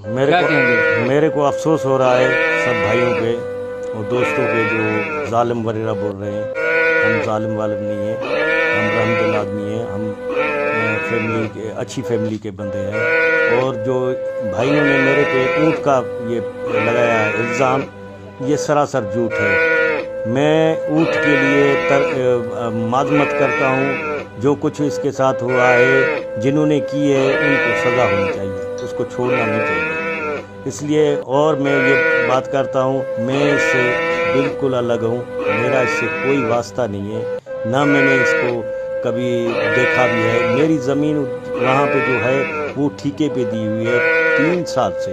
मेरे को अफसोस हो रहा है सब भाइयों पे और दोस्तों पे जो जालिम वगैरह बोल रहे हैं। हम जालिम वालिम नहीं हैं, हम रहमदिल आदमी हैं, हम फैमिली के अच्छी फैमिली के बंदे हैं। और जो भाइयों ने मेरे पे ऊँट का ये लगाया है इल्ज़ाम, ये सरासर झूठ है। मैं ऊँट के लिए माज़मत करता हूँ। जो कुछ इसके साथ हुआ है, जिन्होंने की है उनको सज़ा होनी चाहिए, उसको छोड़ना नहीं चाहिए। इसलिए और मैं ये बात करता हूँ, मैं इससे बिल्कुल अलग हूँ, मेरा इससे कोई वास्ता नहीं है, ना मैंने इसको कभी देखा भी है। मेरी ज़मीन वहाँ पे जो है वो ठेके पे दी हुई है 3 साल से,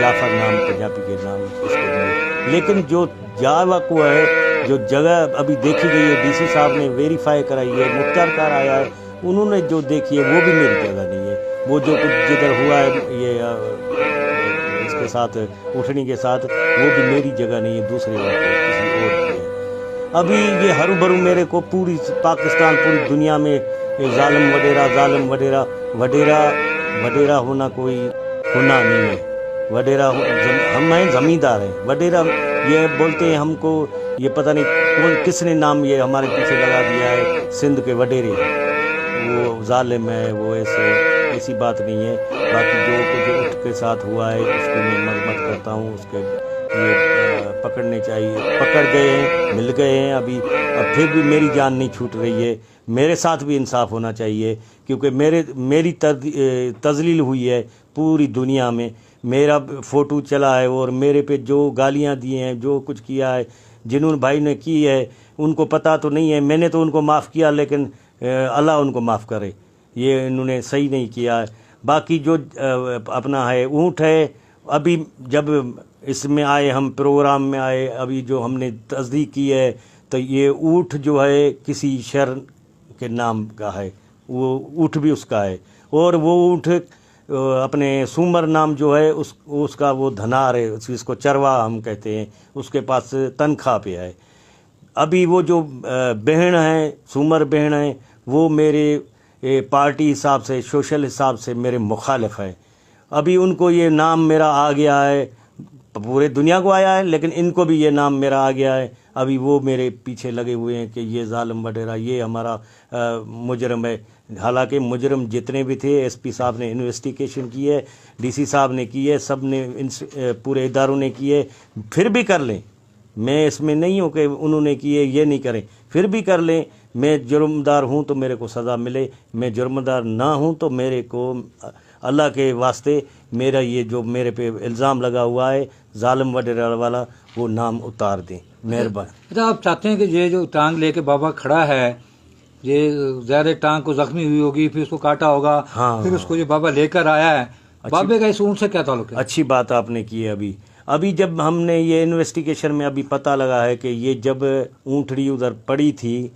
जाफ़र नाम पंजाबी के नाम इसको दिए। लेकिन जो जावा को है, जो जगह अभी देखी गई है, डीसी साहब ने वेरीफाई कराई है, मुख्तार आया है, उन्होंने जो देखी है वो भी मेरी जगह नहीं है। वो जो कुछ जिधर हुआ है ये इसके साथ उठनी के साथ, वो भी मेरी जगह नहीं है, दूसरे किसी और की है। अभी ये हरू भरू मेरे को पूरी पाकिस्तान, पूरी दुनिया में जालिम वडेरा होना कोई होना नहीं है। वडेरा हम हैं, ज़मींदार हैं। वडेरा ये बोलते हैं हमको, ये पता नहीं कौन किसने नाम ये हमारे पीछे लगा दिया है, सिंध के वडेरे, वो जालिम है, वो ऐसी बात नहीं है। बाकी जो कुछ उठ के साथ हुआ है उसको मैं मजम्मत करता हूँ, उसके ये पकड़ने चाहिए, पकड़ गए हैं, मिल गए हैं अभी। अब फिर भी मेरी जान नहीं छूट रही है, मेरे साथ भी इंसाफ होना चाहिए, क्योंकि मेरी तजलील हुई है पूरी दुनिया में। मेरा फ़ोटो चला है और मेरे पे जो गालियाँ दी हैं, जो कुछ किया है, जिन्होंने भाई ने की है, उनको पता तो नहीं है। मैंने तो उनको माफ़ किया, लेकिन अल्लाह उनको माफ़ करे, ये इन्होंने सही नहीं किया है। बाकी जो अपना है ऊँट है, अभी जब इसमें आए, हम प्रोग्राम में आए, अभी जो हमने तस्दीक की है, तो ये ऊँट जो है किसी शहर के नाम का है, वो ऊँट भी उसका है। और वो ऊँट अपने सूमर नाम जो है उसका वो धनार है, इसको चरवा हम कहते हैं, उसके पास तनख्वाह पे है। अभी वो जो बहन है, सूमर बहन है, वो मेरे पार्टी हिसाब से, सोशल हिसाब से मेरे मुखालिफ है। अभी उनको ये नाम मेरा आ गया है, पूरे दुनिया को आया है, लेकिन इनको भी ये नाम मेरा आ गया है। अभी वो मेरे पीछे लगे हुए हैं कि ये जालिम वडेरा, ये हमारा मुजरम है। हालांकि मुजरम जितने भी थे, एसपी साहब ने इन्वेस्टिगेशन की है, डीसी साहब ने की है, सब ने पूरे इदारों ने की है। फिर भी कर लें, मैं इसमें नहीं हूँ कि उन्होंने किए ये नहीं करें, फिर भी कर लें। मैं जुर्मदार हूँ तो मेरे को सज़ा मिले, मैं जुर्मदार ना हूँ तो मेरे को अल्लाह के वास्ते मेरा ये जो मेरे पे इल्ज़ाम लगा हुआ है जालिम वडेरा वाला, वो नाम उतार दें, मेहरबानी। अच्छा, आप चाहते हैं कि ये जो टांग लेके बाबा खड़ा है, ये ज़्यादा टांग को जख्मी हुई होगी, फिर उसको काटा होगा, हाँ, फिर उसको ये बाबा लेकर आया है, बाबे का इस ऊँट से क्या ताल्लुक है? अच्छी बात आपने की है। अभी जब हमने ये इन्वेस्टिगेशन में अभी पता लगा है कि ये जब ऊँटड़ी उधर पड़ी थी,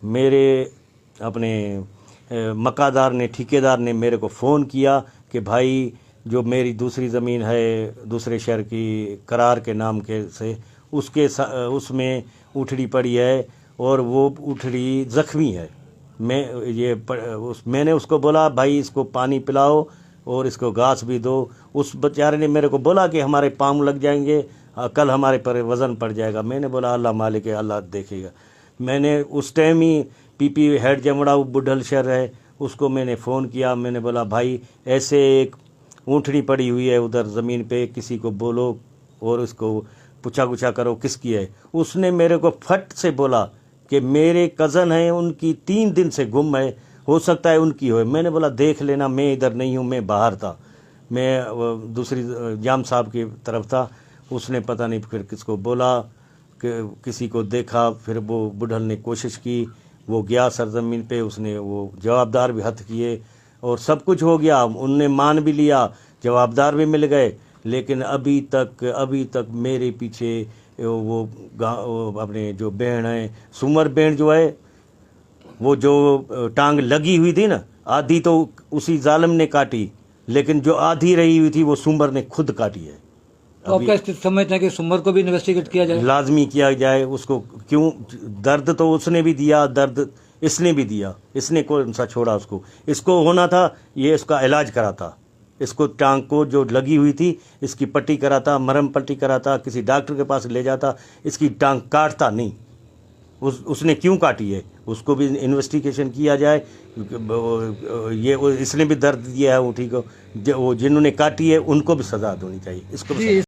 मेरे अपने मकादार ने, ठेकेदार ने मेरे को फ़ोन किया कि भाई जो मेरी दूसरी ज़मीन है दूसरे शहर की करार के नाम के से, उसमें ऊँटड़ी पड़ी है और वो ऊँटड़ी ज़ख्मी है। मैंने उसको बोला भाई इसको पानी पिलाओ और इसको घास भी दो। उस बेचारे ने मेरे को बोला कि हमारे पाँव लग जाएंगे, कल हमारे पर वज़न पड़ जाएगा। मैंने बोला अल्लाह मालिक है, अल्लाह देखेगा। मैंने उस टाइम ही पीपी हेड जमड़ा बुढ़ल शहर है, उसको मैंने फ़ोन किया। मैंने बोला भाई ऐसे एक ऊँटड़ी पड़ी हुई है उधर ज़मीन पे, किसी को बोलो और उसको पूछा गुछा करो किसकी है। उसने मेरे को फट से बोला कि मेरे कज़न हैं, उनकी 3 दिन से गुम है, हो सकता है उनकी हो। मैंने बोला देख लेना, मैं इधर नहीं हूँ, मैं बाहर था, मैं दूसरी जाम साहब की तरफ था। उसने पता नहीं फिर किसको बोला कि किसी को देखा, फिर वो बुढ़ल ने कोशिश की, वो गया सरजमीन पे, उसने वो जवाबदार भी हथ किए और सब कुछ हो गया, उनने मान भी लिया, जवाबदार भी मिल गए। लेकिन अभी तक मेरे पीछे वो अपने जो बहन है, सुमर बहन जो है, वो जो टांग लगी हुई थी ना, आधी तो उसी जालिम ने काटी, लेकिन जो आधी रही हुई थी वो सुमर ने खुद काटी है। तो आप क्या समझते हैं कि सुमर को भी इन्वेस्टिगेट किया जाए? लाजमी किया जाए उसको। क्यों? दर्द तो उसने भी दिया, दर्द इसने भी दिया, इसने कौन सा छोड़ा उसको? इसको होना था, ये इसका इलाज करा था, اس کو ٹانگ کو جو لگی ہوئی تھی اس کی پٹی کراتا, مرہم پٹی کراتا, کسی ڈاکٹر کے پاس لے جاتا, اس کی ٹانگ کاٹتا نہیں. اس نے کیوں کاٹی ہے اس کو بھی انویسٹیگیشن کیا جائے. یہ اس نے بھی درد دیا ہے اونٹھی کو, جنہوں نے کاٹی ہے ان کو بھی سزا ہونی چاہیے. اس کو بھی